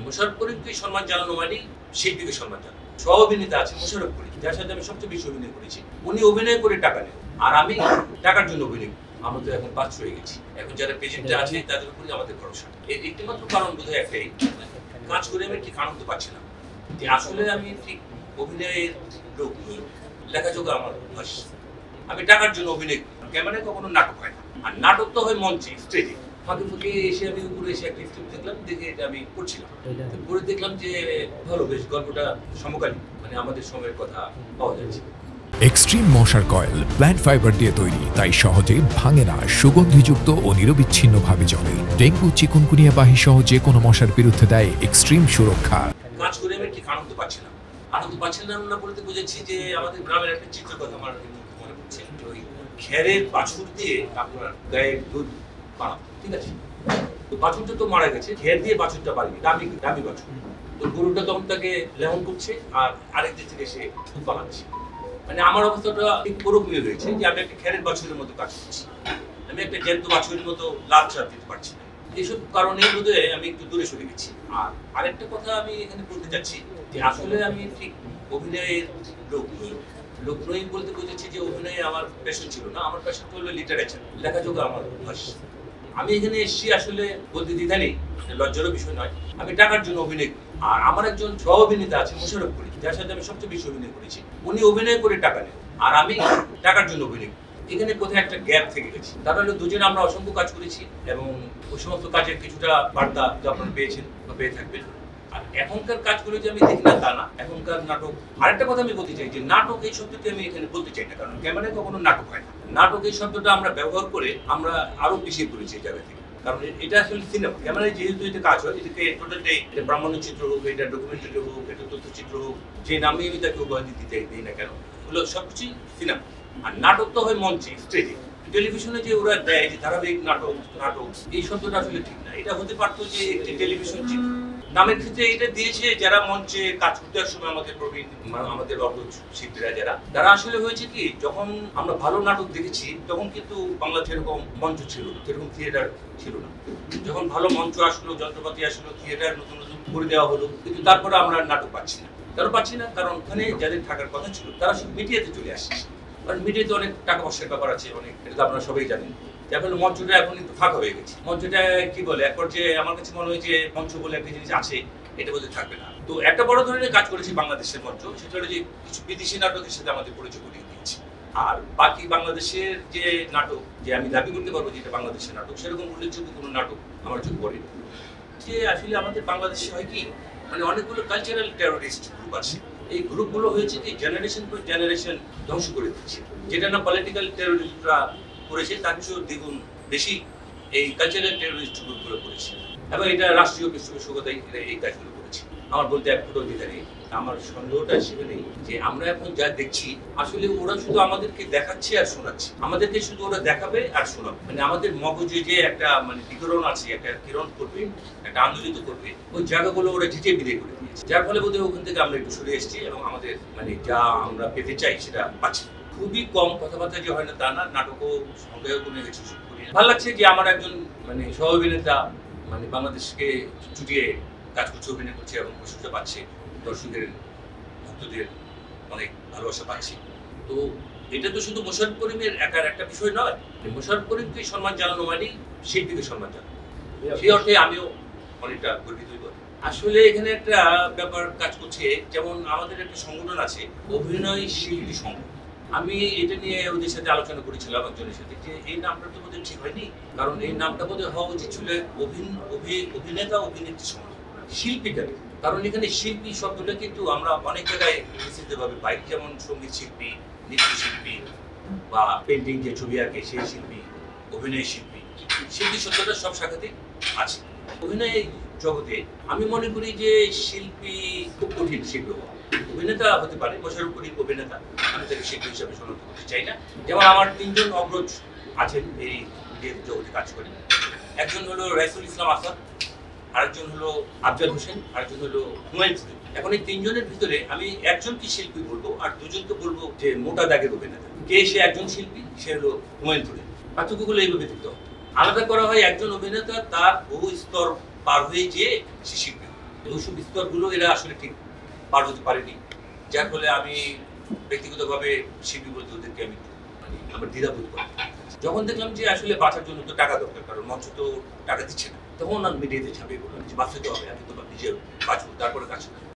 মোশাররফ করিমকে সম্মান জানানো মানে শিল্পীকে সম্মান জানানো। সহ অভিনেতা আছে মোশাররফ করিম, যার সাথে আমি সবচেয়ে বেশি অভিনয় করেছি। উনি অভিনয় করে টাকা নেন, আর আমি টাকার জন্য অভিনয় করি। আমরা তো এখন বাদ হয়ে গেছি। এখন যারা পেশেন্টে আছে তাদের উপরই আমাদের ভরসা। এর একটিমাত্র কারণ বোধহয় একটাই, কাজ করে আমি ঠিক আনন্দ পাচ্ছি না। যে আসলে আমি ঠিক অভিনয়ের লোক নই, লেখাযোগা আমার অভ্যাস। আমি টাকার জন্য অভিনয় করি, ক্যামেরায় কখনো নাটক হয় না। আর নাটক তো হয় মঞ্চে, স্টেজে। ফাঁকে ফাঁকে এসে আমি উপরে এসে একটা স্ক্রিপ্ট দেখলাম, দেখে এটা আমি করছিলাম। পরে দেখলাম যে ভালো, বেশ গল্পটা সমকালীন, মানে আমাদের সময়ের কথা পাওয়া যাচ্ছে। এক্সট্রিম মশার কয়েল প্ল্যান্ট ফাইবার দিয়ে তৈরি, তাই সহজে ভাঙে না, সুগন্ধিযুক্ত ও নিরবিচ্ছিন্নভাবে জ্বলে। ডেঙ্গু, চিকুনগুনিয়া বাহি সহ যে কোনো মশার বিরুদ্ধে দেয় এক্সট্রিম সুরক্ষা। কাজ করে আমি ঠিক আনন্দ পাচ্ছি না। আনন্দ পাচ্ছি না বলতে বুঝেছি যে আমাদের গ্রামের একটা চিত্র কথা আমার মনে পড়ছে। ওই খেরের বাছুর দিয়ে আপনার গায়ের দুধ বানাতো, ঠিক আছে? তো বাছুরটা তো মারা গেছে, খের দিয়ে বাছুরটা বাড়িয়ে দামি বাছুর। তো গরুটা তখন তাকে লেমন করছে আর আরেক দিক থেকে সে দুধ বানাচ্ছে। মানে আমার অবস্থাটা ঠিক ওরকমই হয়েছে যে আমি একটা খেরের বাছুরের মতো কাজ করছি, আমি একটা জ্যান্ত বাছুরের মতো লাভ চাপ দিতে পারছি না। এইসব কারণে বোধহয় আমি একটু দূরে সরে গেছি। আর আরেকটা কথা আমি এখানে বলতে চাচ্ছি যে আসলে আমি ঠিক অভিনয়ের লোক নই বলতে বুঝেছি যে অভিনয়ে আমার প্যাশন ছিল না। আমার প্যাশন হলো লিটারেচার, লেখাযোগা আমার অভ্যাস। আমি এখানে এসেছি আসলে বলতে দ্বিধা নেই, লজ্জারও বিষয় নয়। আমি টাকার জন্য অভিনয় করি। আর আমার একজন সহ অভিনেতা আছে মোশাররফ করিম, যার সাথে আমি সবচেয়ে বেশি অভিনয় করেছি। উনি অভিনয় করে টাকা নেন, আর আমি টাকার জন্য অভিনয় করি। এখানে কোথায় একটা গ্যাপ থেকে গেছে। তারা হলো দুজনে আমরা অসংখ্য কাজ করেছি এবং ওই সমস্ত কাজের কিছুটা বার্তা আপনারা পেয়েছেন বা পেয়ে থাকবেন। আর এখনকার কাজগুলো যে আমি দেখি না তা না, এখনকার নাটক। আরেকটা কথা আমি বলতে চাই যে নাটক এই শব্দটি আমি এখানে বলতে চাই না, কারণ ক্যামেরায় কখনো নাটক হয় না। নাটক এই শব্দটা আমরা ব্যবহার করে আমরা আরো পিছিয়ে পড়েছি এই জায়গা থেকে, কারণ এটা আসলে সিনেমা। ক্যামেরায় যেহেতু এটা কাজ হয়, এটাকে টোটালটাই এটা প্রামাণ্য চিত্র হোক, এটা ডকুমেন্টারি হোক, এটা তথ্যচিত্র হোক, যে নামে আমি তাকে উপাধি দিতে দিই না কেন, হলো সবকিছুই সিনেমা। আর নাটক তো হয় মঞ্চে, স্টেজে। টেলিভিশনে যে ওরা দেয় যে ধারাবাহিক নাটক, এই শব্দটা আসলে ঠিক না। এটা হতে পারতো যে একটি টেলিভিশন চিত্র। নামের ক্ষেত্রে এটা দিয়েছে যারা মঞ্চে কাজ করতে সময় আমাদের প্রবীণ, আমাদের অগ্রজ শিল্পীরা যারা, তারা আসলে হয়েছে কি, যখন আমরা ভালো নাটক দেখেছি তখন কিন্তু বাংলাদেশে এরকম মঞ্চ ছিল না, এরকম থিয়েটার ছিল না। যখন ভালো মঞ্চ আসলো, যন্ত্রপাতি আসলো, থিয়েটার নতুন নতুন করে দেওয়া হলো, কিন্তু তারপরে আমরা নাটক পাচ্ছি না। কারণ ওখানে যাদের থাকার কথা ছিল তারা সব মিডিয়াতে চলে আসছে। কারণ মিডিয়াতে অনেক টাকা পয়সার ব্যাপার আছে, অনেক, এটা তো আপনারা সবাই জানেন। এখন মঞ্চটা এখন একটু ফাঁকা হয়ে গেছে। মঞ্চটা কি বলে, এক পর্যায়ে আমার কাছে মনে হয় যে মঞ্চ বলে একটা জিনিস আছে, এটা বোধহয় থাকবে না। তো একটা বড় ধরনের কাজ করেছি বাংলাদেশের মঞ্চ, সেটা হলো যে কিছু বিদেশি নাটকের সাথে আমাদের পরিচয় করিয়ে দিয়েছি। আর বাকি বাংলাদেশের যে নাটক, যে আমি দাবি করতে পারবো যে এটা বাংলাদেশের নাটক, সেরকম উল্লেখযোগ্য কোনো নাটক আমার চোখ পড়েনি। যে আসলে আমাদের বাংলাদেশে হয় কি, মানে অনেকগুলো কালচারাল টেরোরিস্ট গ্রুপ আছে। এই গ্রুপগুলো হয়েছে কি জেনারেশন পর জেনারেশন ধ্বংস করে দিচ্ছে। যেটা না পলিটিক্যাল টেরোরিস্টরা করেছে, তার চেয়েও দ্বিগুণ বেশি এই কালচারাল টেরোরিস্ট গ্রুপগুলো করেছে, এবং এটা রাষ্ট্রীয় পৃষ্ঠপোষকতায় এই কাজগুলো করেছে। আমার বলতে এক ফুটো অধিকার নেই। আমার সন্দেহটা সেখানেই যে আমরা এখন যা দেখছি, আসলে ওরা শুধু আমাদেরকে দেখাচ্ছে আর শোনাচ্ছে। আমাদেরকে শুধু ওরা দেখাবে আর শোনাবে, মানে আমাদের মগজে যে একটা মানে বিকিরণ আছে, একটা কিরণ করবে, একটা আন্দোলিত করবে, ওই জায়গাগুলো ওরা ঝিঁচে বিদায় করে দিয়েছে। যার ফলে বোধহয় ওখান থেকে আমরা একটু সরে এসেছি এবং আমাদের মানে যা আমরা পেতে চাই সেটা পাচ্ছি। খুবই কম কথাবার্তা যে হয় না তা না, নাটকও সংখ্যাও কমে গেছে। ভালো লাগছে যে আমার একজন মানে সহ অভিনেতা মানে বাংলাদেশকে ছুটিয়ে কাজ করছে, অভিনয় করছে এবং প্রশংসা পাচ্ছে, দর্শকদের ভক্তদের অনেক ভালোবাসা পাচ্ছি। তো এটা তো শুধু মোশাররফ করিমের একার একটা বিষয় নয়। মোশাররফ করিমকে সম্মান জানানো মানে শিল্পীকে সম্মান জানানো। সেই অর্থে আমিও অনেকটা গর্বিত। আসলে এখানে একটা ব্যাপার কাজ করছে, যেমন আমাদের একটা সংগঠন আছে, অভিনয় শিল্পী সংঘ। আমি এটা নিয়ে ওদের সাথে আলোচনা করেছিলাম একজনের সাথে, যে এই নামটা তো বোধহয় ঠিক হয়নি, কারণ এই নামটা বোধহয় হওয়া উচিত ছিল অভিনেতা অভিনেত্রী সংঘ, শিল্পীটা। কারণ এখানে শিল্পী শব্দটা কিন্তু আমরা অনেক জায়গায় বিস্তৃতভাবে পাই, যেমন সঙ্গীত শিল্পী, নৃত্যশিল্পী, বা পেন্টিং যে ছবি আঁকে সেই শিল্পী, অভিনয় শিল্পী। শিল্পী শব্দটা সব শাখাতেই আছে। অভিনয় জগতে আমি মনে করি যে শিল্পী খুব কঠিন শিল্পী হওয়া। অভিনেতা হতে পারে, মোশাররফ করিম অভিনেতা, আমি তাকে শিল্পী হিসাবে শনাক্ত করতে চাই না। যেমন আমার তিনজন অগ্রজ আছেন এই জগতে কাজ করেন। একজন হলো রাইসুল ইসলাম আসাদ, আরেকজন হলো আফজাল হোসেন, আরেকজন হলো হুমায়ুন ফরিদ। এখন এই তিনজনের ভিতরে আমি একজনকে শিল্পী বলবো আর দুজনকে বলবো যে মোটা দাগের অভিনেতা। কে সে একজন শিল্পী, সে হলো হুমায়ুন ফরিদ। পার্থক্যগুলো এইভাবে দেখতে হবে। আলাদা করা হয় একজন অভিনেতা তার বহু স্তর পার হয়ে যেয়ে সে শিল্পী। ওইসব স্তরগুলো এরা আসলে ঠিক পার হতে পারেনি, যার ফলে আমি ব্যক্তিগতভাবে শিল্পী বলতে ওদেরকে আমি আমার দ্বিধাবোধ করি। যখন দেখলাম যে আসলে বাঁচার জন্য তো টাকা দরকার, কারণ মঞ্চ তো টাকা দিচ্ছে না, তখন আমি মিডিয়াতে ঝাঁপিয়ে পড়লাম যে বাঁচতে হবে, আগে তো নিজে বাঁচবো তারপরে কাজ করবো।